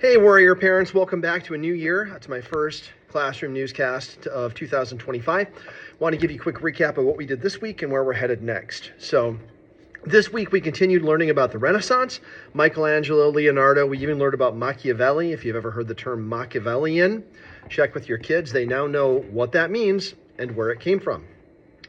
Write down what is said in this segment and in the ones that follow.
Hey Warrior parents, welcome back to a new year. It's my first classroom newscast of 2025. Want to give you a quick recap of what we did this week and where we're headed next. So this week we continued learning about the Renaissance, Michelangelo, Leonardo. We even learned about Machiavelli. If you've ever heard the term Machiavellian, check with your kids. They now know what that means and where it came from.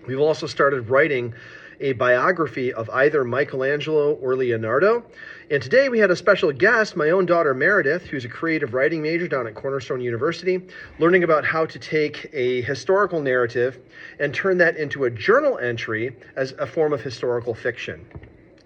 We've also started writing a biography of either Michelangelo or Leonardo. And today we had a special guest, my own daughter Meredith, who's a creative writing major down at Cornerstone University, learning about how to take a historical narrative and turn that into a journal entry as a form of historical fiction.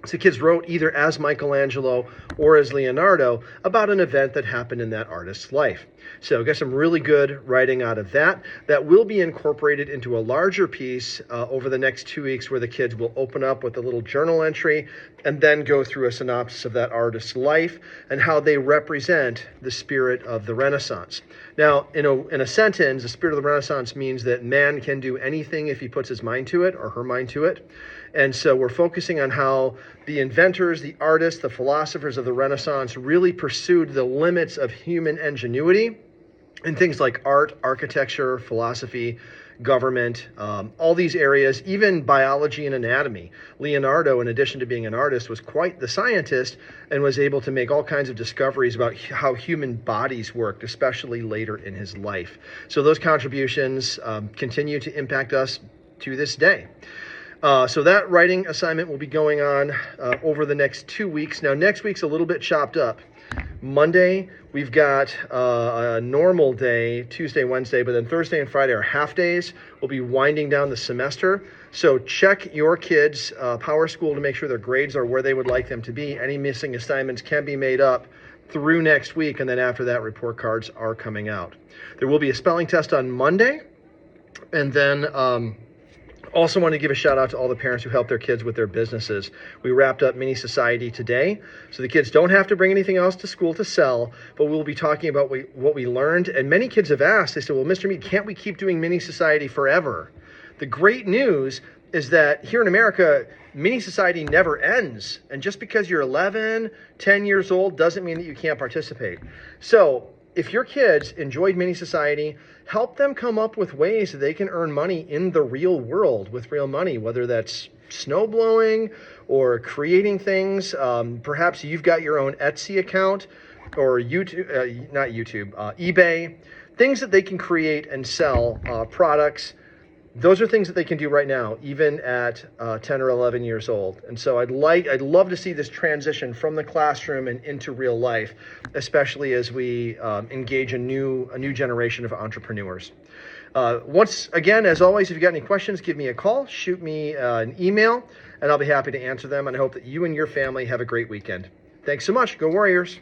So kids wrote either as Michelangelo or as Leonardo about an event that happened in that artist's life. So got some really good writing out of that. That will be incorporated into a larger piece over the next 2 weeks where the kids will open up with a little journal entry and then go through a synopsis of that artist's life and how they represent the spirit of the Renaissance. Now, in a sentence, the spirit of the Renaissance means that man can do anything if he puts his mind to it or her mind to it. And so we're focusing on how the inventors, the artists, the philosophers of the Renaissance really pursued the limits of human ingenuity in things like art, architecture, philosophy, government, all these areas, even biology and anatomy. Leonardo, in addition to being an artist, was quite the scientist and was able to make all kinds of discoveries about how human bodies worked, especially later in his life. So those contributions continue to impact us to this day. So that writing assignment will be going on over the next 2 weeks. Now, next week's a little bit chopped up. Monday, we've got a normal day, Tuesday, Wednesday, but then Thursday and Friday are half days. We'll be winding down the semester. So check your kids' Power School to make sure their grades are where they would like them to be. Any missing assignments can be made up through next week, and then after that, report cards are coming out. There will be a spelling test on Monday, and then also want to give a shout out to all the parents who help their kids with their businesses. We wrapped up Mini Society today, so the kids don't have to bring anything else to school to sell, but we'll be talking about what we learned. And many kids have asked, they said, well, Mr. Mead, can't we keep doing Mini Society forever? The great news is that here in America, Mini Society never ends. And just because you're 11, 10 years old doesn't mean that you can't participate. So if your kids enjoyed Mini Society, help them come up with ways that they can earn money in the real world with real money, whether that's snow blowing or creating things. Perhaps you've got your own Etsy account or eBay, things that they can create and sell products. Those are things that they can do right now, even at 10 or 11 years old. And so I'd love to see this transition from the classroom and into real life, especially as we engage a new generation of entrepreneurs. Once again, as always, if you've got any questions, give me a call, shoot me an email, and I'll be happy to answer them. And I hope that you and your family have a great weekend. Thanks so much. Go Warriors.